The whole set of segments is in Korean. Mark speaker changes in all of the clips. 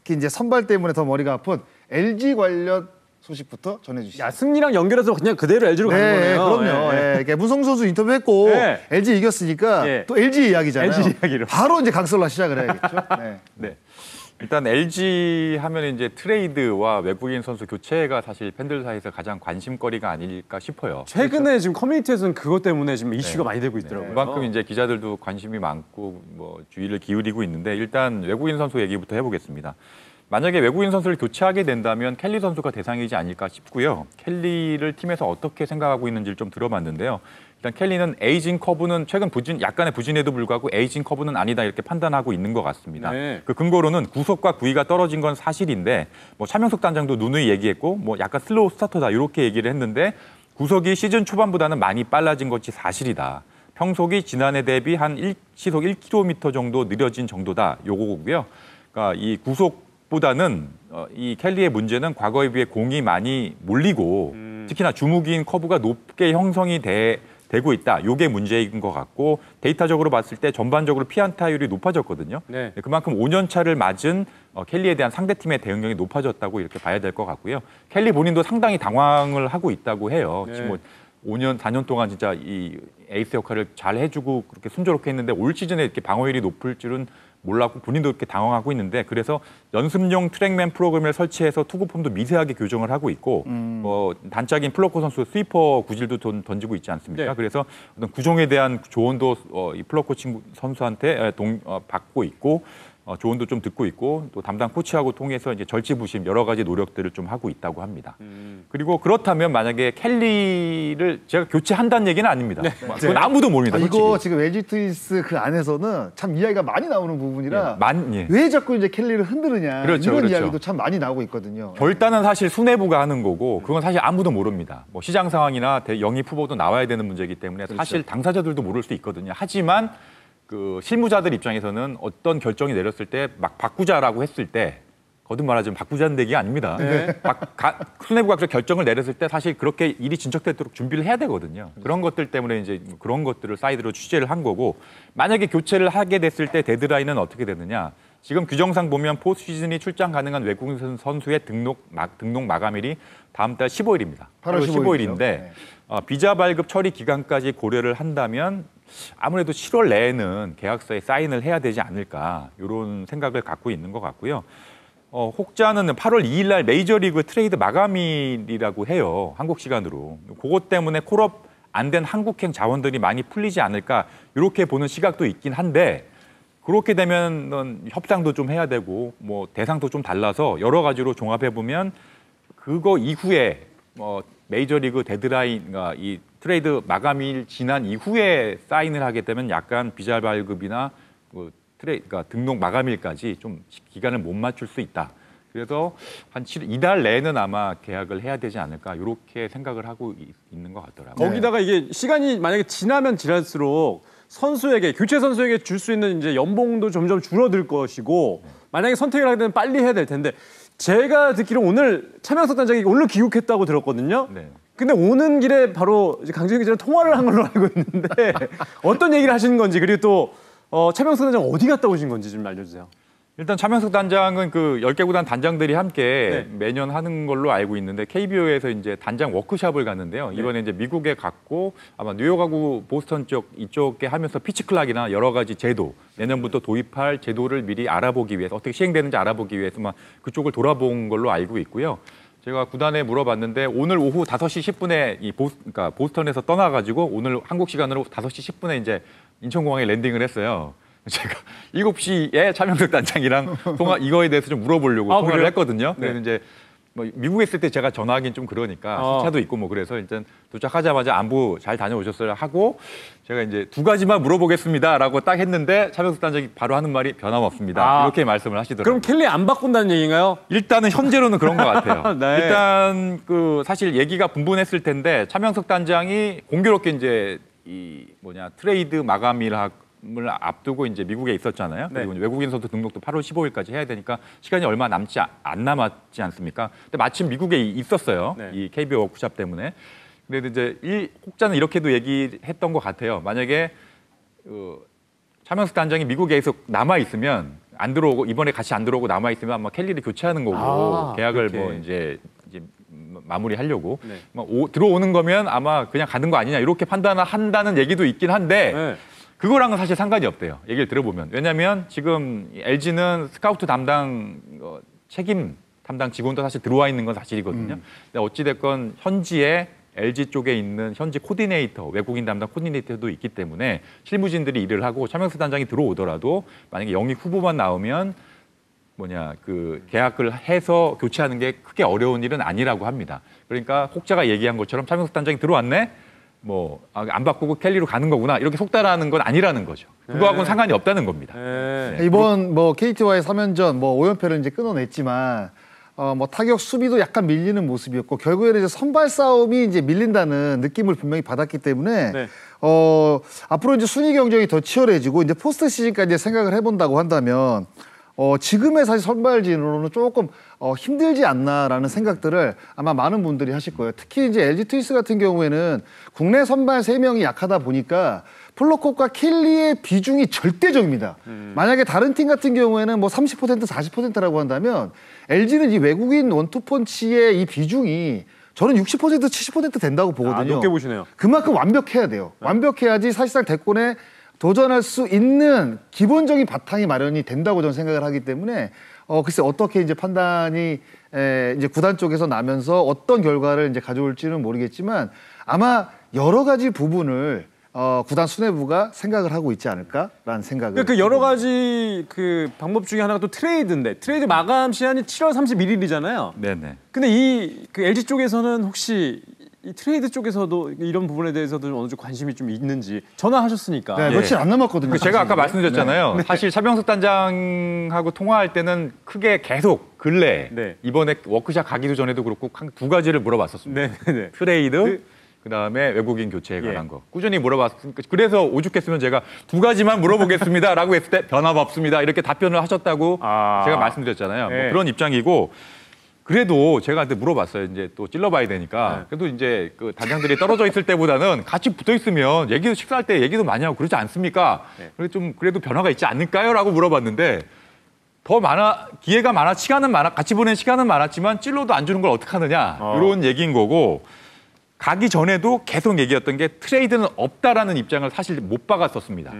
Speaker 1: 특히 이제 선발 때문에 더 머리가 아픈 LG 관련 소식부터 전해주시죠.
Speaker 2: 야, 승리랑 연결해서 그냥 그대로 LG로 가는 거네요.
Speaker 1: 그럼요. 예. 문성주 선수 인터뷰했고 LG 이겼으니까 또 LG 이야기잖아요.
Speaker 2: LG 이야기로.
Speaker 1: 바로 이제 강설라 시작을 해야겠죠.
Speaker 3: 네. 일단 LG 하면 이제 트레이드와 외국인 선수 교체가 사실 팬들 사이에서 가장 관심거리가 아닐까 싶어요.
Speaker 2: 최근에
Speaker 3: 그렇죠?
Speaker 2: 지금 커뮤니티에서는 그것 때문에 지금 이슈가 많이 되고 있더라고요.
Speaker 3: 그만큼 이제 기자들도 관심이 많고 뭐 주의를 기울이고 있는데 일단 외국인 선수 얘기부터 해보겠습니다. 만약에 외국인 선수를 교체하게 된다면 켈리 선수가 대상이지 않을까 싶고요. 켈리를 팀에서 어떻게 생각하고 있는지를 좀 들어봤는데요. 일단 켈리는 에이징 커브는 최근 약간의 부진에도 불구하고 에이징 커브는 아니다 이렇게 판단하고 있는 것 같습니다. 그 근거로는 구속과 구위가 떨어진 건 사실인데 뭐 차명석 단장도 누누이 얘기했고 뭐 약간 슬로우 스타터다 이렇게 얘기를 했는데 구속이 시즌 초반보다는 많이 빨라진 것이 사실이다. 평속이 지난해 대비 한 시속 1km 정도 느려진 정도다. 요거고요. 그러니까 이 구속보다는 이 켈리의 문제는 과거에 비해 공이 많이 몰리고 특히나 주무기인 커브가 높게 형성이 되고 있다. 이게 문제인 것 같고 데이터적으로 봤을 때 전반적으로 피안타율이 높아졌거든요. 그만큼 5년 차를 맞은 켈리에 대한 상대팀의 대응력이 높아졌다고 이렇게 봐야 될 것 같고요. 켈리 본인도 상당히 당황을 하고 있다고 해요. 지금 뭐 5년, 4년 동안 진짜 이 에이스 역할을 잘 해주고 그렇게 순조롭게 했는데 올 시즌에 이렇게 방어율이 높을 줄은 몰랐고 본인도 이렇게 당황하고 있는데 그래서 연습용 트랙맨 프로그램을 설치해서 투구 폼도 미세하게 교정을 하고 있고 뭐 단짝인 플로코 선수 스위퍼 구질도 던지고 있지 않습니까? 그래서 어떤 구종에 대한 조언도 이 플로코 친구 선수한테 받고 있고 조언도 좀 듣고 있고 또 담당 코치하고 통해서 이제 절치부심 여러 가지 노력들을 좀 하고 있다고 합니다. 그리고 그렇다면 만약에 켈리를 제가 교체한다는 얘기는 아닙니다. 그건 아무도 모릅니다.
Speaker 1: 이거 지금 LG 트윈스 그 안에서는 참 이야기가 많이 나오는 부분이라 왜 자꾸 이제 켈리를 흔드느냐 이런 이야기도 참 많이 나오고 있거든요.
Speaker 3: 결단은 사실 수뇌부가 하는 거고 그건 사실 아무도 모릅니다. 뭐 시장 상황이나 영입 후보도 나와야 되는 문제이기 때문에 사실 당사자들도 모를 수 있거든요. 하지만 그 실무자들 입장에서는 어떤 결정이 내렸을 때 막 바꾸자라고 했을 때 거듭말하자면 바꾸자는 얘기가 아닙니다. 수뇌부가 결정을 내렸을 때 사실 그렇게 일이 진척되도록 준비를 해야 되거든요. 그런 것들 때문에 이제 그런 것들을 사이드로 취재를 한 거고 만약에 교체를 하게 됐을 때 데드라인은 어떻게 되느냐. 지금 규정상 보면 포스트 시즌이 출장 가능한 외국인 선수의 등록 마감일이 다음 달 15일입니다. 8월 15일인데 비자 발급 처리 기간까지 고려를 한다면 아무래도 7월 내에는 계약서에 사인을 해야 되지 않을까 이런 생각을 갖고 있는 것 같고요. 혹자는 8월 2일 날 메이저리그 트레이드 마감일이라고 해요. 한국 시간으로. 그것 때문에 콜업 안 된 한국행 자원들이 많이 풀리지 않을까 이렇게 보는 시각도 있긴 한데 그렇게 되면 협상도 좀 해야 되고 뭐 대상도 좀 달라서 여러 가지로 종합해 보면 그거 이후에 메이저리그 데드라인, 이 트레이드 마감일 지난 이후에 사인을 하게 되면 약간 비자 발급이나 그러니까 등록 마감일까지 좀 기간을 못 맞출 수 있다. 그래서 한 이달 내에는 아마 계약을 해야 되지 않을까 이렇게 생각을 하고 있는 것 같더라고요.
Speaker 2: 거기다가 이게 시간이 만약에 지나면 지날수록 선수에게 교체 선수에게 줄 수 있는 이제 연봉도 점점 줄어들 것이고 만약에 선택을 하게 되면 빨리 해야 될 텐데 제가 듣기로 오늘 차명석 단장이 오늘 귀국했다고 들었거든요. 근데 오는 길에 바로 강진희 기자랑 통화를 한 걸로 알고 있는데 어떤 얘기를 하시는 건지 그리고 또 차명석 단장 어디 갔다 오신 건지 좀 알려주세요.
Speaker 3: 일단 차명석 단장은 그 10개 구단 단장들이 함께 매년 하는 걸로 알고 있는데 KBO에서 이제 단장 워크숍을 갔는데요. 이번에 이제 미국에 갔고 아마 뉴욕하고 보스턴 쪽 이쪽에 하면서 피치 클락이나 여러 가지 제도 내년부터 도입할 제도를 미리 알아보기 위해서 어떻게 시행되는지 알아보기 위해서만 그쪽을 돌아본 걸로 알고 있고요. 제가 구단에 물어봤는데 오늘 오후 5시 10분에 그러니까 보스턴에서 떠나가지고 오늘 한국 시간으로 5시 10분에 이제 인천공항에 랜딩을 했어요. 제가 7시에 차명석 단장이랑 이거에 대해서 좀 물어보려고 통화를 했거든요. 그래서 이제 뭐 미국에 있을 때 제가 전화하긴 좀 그러니까 시차도 있고 뭐 그래서 일단 도착하자마자 안부 잘 다녀오셨어요 하고 제가 이제 2가지만 물어보겠습니다라고 딱 했는데 차명석 단장이 바로 하는 말이 변함없습니다. 이렇게 말씀을 하시더라고요.
Speaker 2: 그럼 켈리 안 바꾼다는 얘기인가요?
Speaker 3: 일단은 현재로는 그런 것 같아요. 일단 그 사실 얘기가 분분했을 텐데 차명석 단장이 공교롭게 이제 트레이드 마감일하고 을 앞두고 이제 미국에 있었잖아요. 그리고 외국인 선수 등록도 8월 15일까지 해야 되니까 시간이 얼마 안 남았지 않습니까? 근데 마침 미국에 있었어요. 이 KBO 워크숍 때문에. 근데 이제 혹자는 이렇게도 얘기했던 것 같아요. 만약에 차명석 단장이 미국에 계속 남아 있으면 안 들어오고 이번에 같이 안 들어오고 남아 있으면 아마 켈리를 교체하는 거고 계약을
Speaker 2: 그렇게.
Speaker 3: 뭐 이제 마무리하려고 들어오는 거면 아마 그냥 가는 거 아니냐 이렇게 판단을 한다는 얘기도 있긴 한데 그거랑은 사실 상관이 없대요. 얘기를 들어보면. 왜냐하면 지금 LG는 스카우트 담당 책임 담당 직원도 사실 들어와 있는 건 사실이거든요. 근데 어찌됐건 현지에 LG 쪽에 있는 현지 코디네이터, 외국인 담당 코디네이터도 있기 때문에 실무진들이 일을 하고 차명수 단장이 들어오더라도 만약에 영입 후보만 나오면 그 계약을 해서 교체하는 게 크게 어려운 일은 아니라고 합니다. 그러니까 혹자가 얘기한 것처럼 차명수 단장이 들어왔네? 안 바꾸고 켈리로 가는 거구나. 이렇게 속단하는 건 아니라는 거죠. 그거하고는 상관이 없다는 겁니다.
Speaker 1: 네. 이번 KT와의 3연전 5연패를 이제 끊어냈지만 타격 수비도 약간 밀리는 모습이었고 결국에는 이제 선발 싸움이 이제 밀린다는 느낌을 분명히 받았기 때문에 앞으로 이제 순위 경쟁이 더 치열해지고 이제 포스트 시즌까지 생각을 해본다고 한다면 지금의 사실 선발진으로는 조금 힘들지 않나라는 생각들을 아마 많은 분들이 하실 거예요. 특히 이제 LG 트윈스 같은 경우에는 국내 선발 3명이 약하다 보니까 플로콧과 켈리의 비중이 절대적입니다. 만약에 다른 팀 같은 경우에는 30%, 40%라고 한다면 LG는 이 외국인 원투펀치의 이 비중이 저는 60%, 70% 된다고 보거든요.
Speaker 2: 높게 보시네요.
Speaker 1: 그만큼 완벽해야 돼요. 완벽해야지 사실상 대권에 도전할 수 있는 기본적인 바탕이 마련이 된다고 저는 생각을 하기 때문에 글쎄 어떻게 이제 판단이 이제 구단 쪽에서 나면서 어떤 결과를 이제 가져올지는 모르겠지만 아마 여러 가지 부분을 구단 수뇌부가 생각을 하고 있지 않을까라는 생각을.
Speaker 2: 그 여러 가지 그 방법 중에 하나가 또 트레이드인데 트레이드 마감 시한이 7월 31일이잖아요.
Speaker 3: 네네.
Speaker 2: 근데 그 LG 쪽에서는 혹시 이 트레이드 쪽에서도 이런 부분에 대해서도 어느 정도 관심이 좀 있는지 전화하셨으니까.
Speaker 1: 네, 며칠 안 남았거든요.
Speaker 3: 제가 아까 말씀드렸잖아요. 사실 차명석 단장하고 통화할 때는 크게 계속 근래 이번에 워크샵 가기도 전에도 그렇고 한 2가지를 물어봤었습니다. 트레이드 그다음에 외국인 교체에 관한 거 꾸준히 물어봤으니까 그래서 오죽했으면 제가 2가지만 물어보겠습니다라고 했을 때 변함없습니다 이렇게 답변을 하셨다고 제가 말씀드렸잖아요. 그런 입장이고 그래도 제가 물어봤어요. 이제 또 찔러봐야 되니까 그래도 이제 그 단장들이 떨어져 있을 때보다는 같이 붙어 있으면 얘기도 식사할 때 얘기도 많이 하고 그러지 않습니까? 그래도 변화가 있지 않을까요?라고 물어봤는데 더 기회가 많아 시간은 많아 같이 보낸 시간은 많았지만 찔러도 안 주는 걸 어떡하느냐 이런 얘기인 거고. 가기 전에도 계속 얘기했던 게 트레이드는 없다라는 입장을 사실 못 박았었습니다.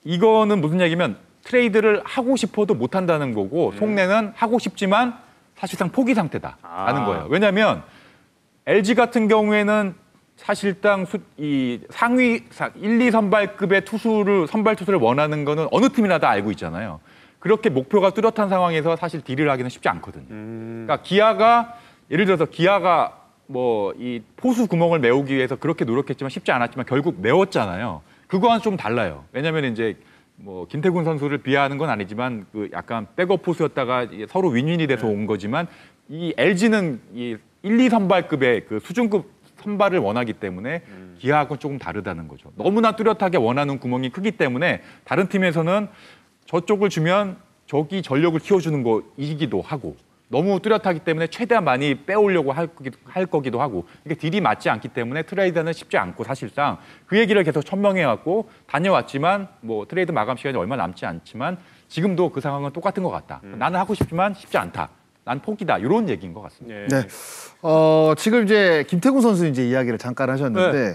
Speaker 3: 이거는 무슨 얘기면 트레이드를 하고 싶어도 못 한다는 거고 속내는 하고 싶지만 사실상 포기 상태다라는 거예요. 왜냐하면 LG 같은 경우에는 사실상 이 상위 1, 2 선발급의 선발 투수를 원하는 거는 어느 팀이나 다 알고 있잖아요. 그렇게 목표가 뚜렷한 상황에서 사실 딜을 하기는 쉽지 않거든요. 그러니까 예를 들어서 기아가 이 포수 구멍을 메우기 위해서 그렇게 노력했지만 쉽지 않았지만 결국 메웠잖아요. 그거와는 좀 달라요. 왜냐하면 이제 김태군 선수를 비하하는 건 아니지만 그 약간 백업 포수였다가 서로 윈윈이 돼서 온 거지만 이 LG는 이 1, 2 선발급의 그 수준급 선발을 원하기 때문에 기아하고는 조금 다르다는 거죠. 너무나 뚜렷하게 원하는 구멍이 크기 때문에 다른 팀에서는 저쪽을 주면 저기 전력을 키워주는 거이기도 하고 너무 뚜렷하기 때문에 최대한 많이 빼오려고 할 거기도 하고 이게 딜이 맞지 않기 때문에 트레이드는 쉽지 않고 사실상 그 얘기를 계속 천명해왔고 다녀왔지만 트레이드 마감 시간이 얼마 남지 않지만 지금도 그 상황은 똑같은 것 같다. 나는 하고 싶지만 쉽지 않다. 난 포기다. 이런 얘기인 것 같습니다.
Speaker 1: 네. 지금 이제 김태군 선수 이제 이야기를 잠깐 하셨는데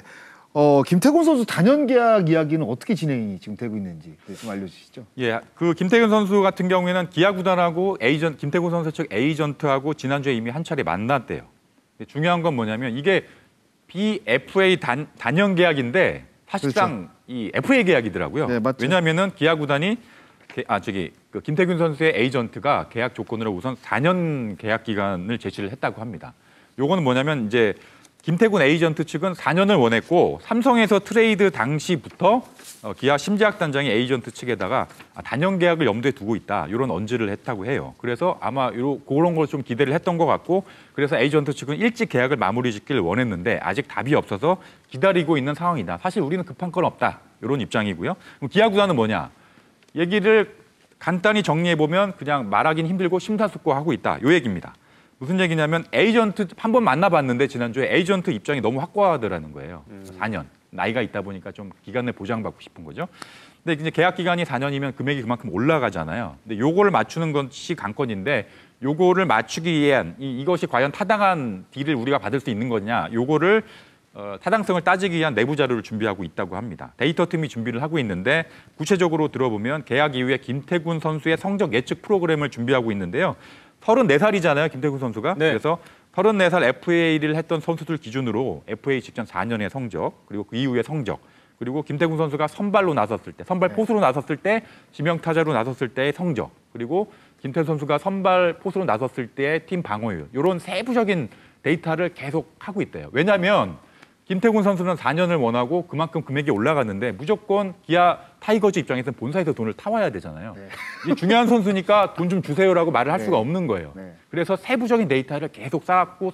Speaker 1: 김태군 선수 단연 계약 이야기는 어떻게 진행이 지금 되고 있는지 좀 알려주시죠.
Speaker 3: 예, 그 김태균 선수 같은 경우에는 기아 구단하고 김태군 선수 측 에이전트하고 지난주에 이미 한 차례 만났대요. 중요한 건 뭐냐면 이게 BFA 단연 계약인데 사실상 이 FA 계약이더라고요.
Speaker 1: 네, 맞죠.
Speaker 3: 왜냐하면은 기아 구단이 그 김태균 선수의 에이전트가 계약 조건으로 우선 4년 계약 기간을 제시를 했다고 합니다. 요거는 뭐냐면 이제 김태군 에이전트 측은 4년을 원했고 삼성에서 트레이드 당시부터 기아 심재학 단장이 에이전트 측에다가 단연 계약을 염두에 두고 있다. 이런 언지를 했다고 해요. 그래서 아마 그런 걸 좀 기대를 했던 것 같고 그래서 에이전트 측은 일찍 계약을 마무리 짓기를 원했는데 아직 답이 없어서 기다리고 있는 상황이다. 사실 우리는 급한 건 없다. 이런 입장이고요. 그럼 기아 구단은 뭐냐? 얘기를 간단히 정리해보면 그냥 말하기는 힘들고 심사숙고하고 있다. 이 얘기입니다. 무슨 얘기냐면 에이전트 한번 만나봤는데 지난주에 에이전트 입장이 너무 확고하더라는 거예요. 4년. 나이가 있다 보니까 좀 기간을 보장받고 싶은 거죠. 근데 이제 계약 기간이 4년이면 금액이 그만큼 올라가잖아요. 근데 요거를 맞추는 것이 관건인데 요거를 맞추기 위한 이것이 과연 타당한 딜을 우리가 받을 수 있는 거냐, 요거를 타당성을 따지기 위한 내부 자료를 준비하고 있다고 합니다. 데이터 팀이 준비를 하고 있는데 구체적으로 들어보면 계약 이후에 김태균 선수의 성적 예측 프로그램을 준비하고 있는데요. 34살이잖아요, 김태균 선수가.
Speaker 2: 네.
Speaker 3: 그래서 34살 FA를 했던 선수들 기준으로 FA 직전 4년의 성적, 그리고 그 이후의 성적, 그리고 김태균 선수가 선발로 나섰을 때, 선발 포수로 나섰을 때, 지명 타자로 나섰을 때의 성적, 그리고 김태균 선수가 선발 포수로 나섰을 때의 팀 방어율, 이런 세부적인 데이터를 계속 하고 있대요. 왜냐하면 김태균 선수는 4년을 원하고 그만큼 금액이 올라갔는데 무조건 기아 타이거즈 입장에서는 본사에서 돈을 타와야 되잖아요. 이 중요한 선수니까 돈 좀 주세요라고 말을 할 수가 없는 거예요. 그래서 세부적인 데이터를 계속 쌓았고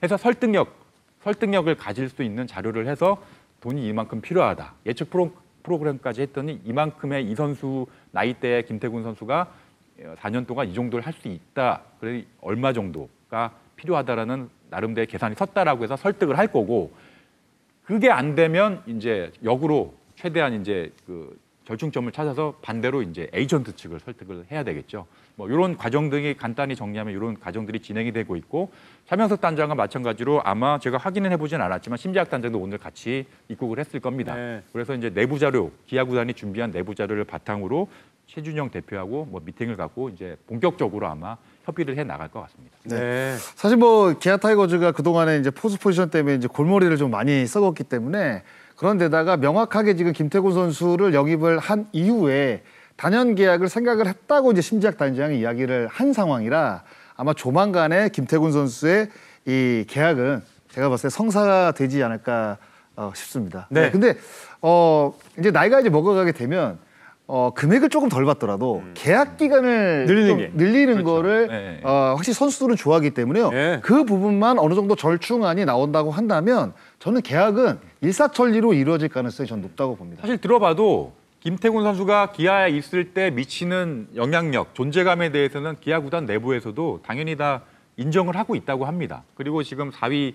Speaker 3: 해서 설득력을 가질 수 있는 자료를 해서 돈이 이만큼 필요하다. 예측 프로그램까지 했더니 이만큼의 이 선수 나이대의 김태균 선수가 4년 동안 이 정도를 할 수 있다. 그래 얼마 정도가 필요하다라는 나름대로 계산이 섰다라고 해서 설득을 할 거고, 그게 안 되면 이제 역으로 최대한 이제 그 절충점을 찾아서 반대로 이제 에이전트 측을 설득을 해야 되겠죠. 뭐 이런 과정들이 간단히 정리하면 이런 과정들이 진행이 되고 있고, 차명석 단장과 마찬가지로 아마 제가 확인은 해보진 않았지만 심재학 단장도 오늘 같이 입국을 했을 겁니다.
Speaker 2: 네.
Speaker 3: 그래서 이제 내부 자료, 기아 구단이 준비한 내부 자료를 바탕으로 최준영 대표하고 뭐 미팅을 갖고 이제 본격적으로 아마 협의를 해 나갈 것 같습니다.
Speaker 2: 네.
Speaker 1: 사실 뭐 기아 타이거즈가 그동안에 이제 포수 포지션 때문에 이제 골머리를 좀 많이 썩었기 때문에, 그런데다가 명확하게 지금 김태균 선수를 영입을 한 이후에 단연 계약을 생각을 했다고 이제 심재학 단장이 이야기를 한 상황이라 아마 조만간에 김태균 선수의 이 계약은 제가 봤을 때 성사가 되지 않을까 싶습니다.
Speaker 2: 네.
Speaker 1: 근데 이제 나이가 이제 먹어가게 되면 금액을 조금 덜 받더라도 계약 기간을 늘리는
Speaker 3: 그렇죠.
Speaker 1: 거를
Speaker 3: 네.
Speaker 1: 확실히 선수들은 좋아하기 때문에요.
Speaker 2: 네.
Speaker 1: 그 부분만 어느 정도 절충안이 나온다고 한다면 저는 계약은 일사천리로 이루어질 가능성이 전 높다고 봅니다.
Speaker 3: 사실 들어봐도 김태균 선수가 기아에 있을 때 미치는 영향력, 존재감에 대해서는 기아 구단 내부에서도 당연히 다 인정을 하고 있다고 합니다. 그리고 지금 4위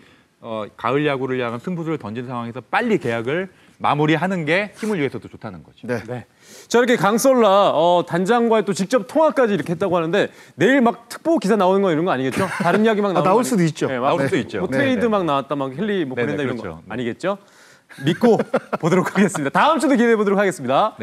Speaker 3: 가을 야구를 향한 승부수를 던진 상황에서 빨리 계약을 마무리하는 게 팀을 위해서도 좋다는 거죠.
Speaker 1: 네.
Speaker 2: 네. 자, 이렇게 강솔라 단장과의 또 직접 통화까지 이렇게 했다고 하는데 내일 막 특보 기사 나오는 거 이런 거 아니겠죠? 다른 이야기 막 나오는
Speaker 1: 나올
Speaker 2: 거
Speaker 1: 수도 있죠.
Speaker 2: 네,
Speaker 3: 나올 수도 있죠.
Speaker 2: 뭐
Speaker 3: 네,
Speaker 2: 트레이드
Speaker 3: 네.
Speaker 2: 막 나왔다, 막 헨리 뭐
Speaker 3: 네,
Speaker 2: 보낸다
Speaker 3: 네,
Speaker 2: 이런
Speaker 3: 그렇죠.
Speaker 2: 거 아니겠죠? 믿고 보도록 하겠습니다. 다음 주도 기대해 보도록 하겠습니다.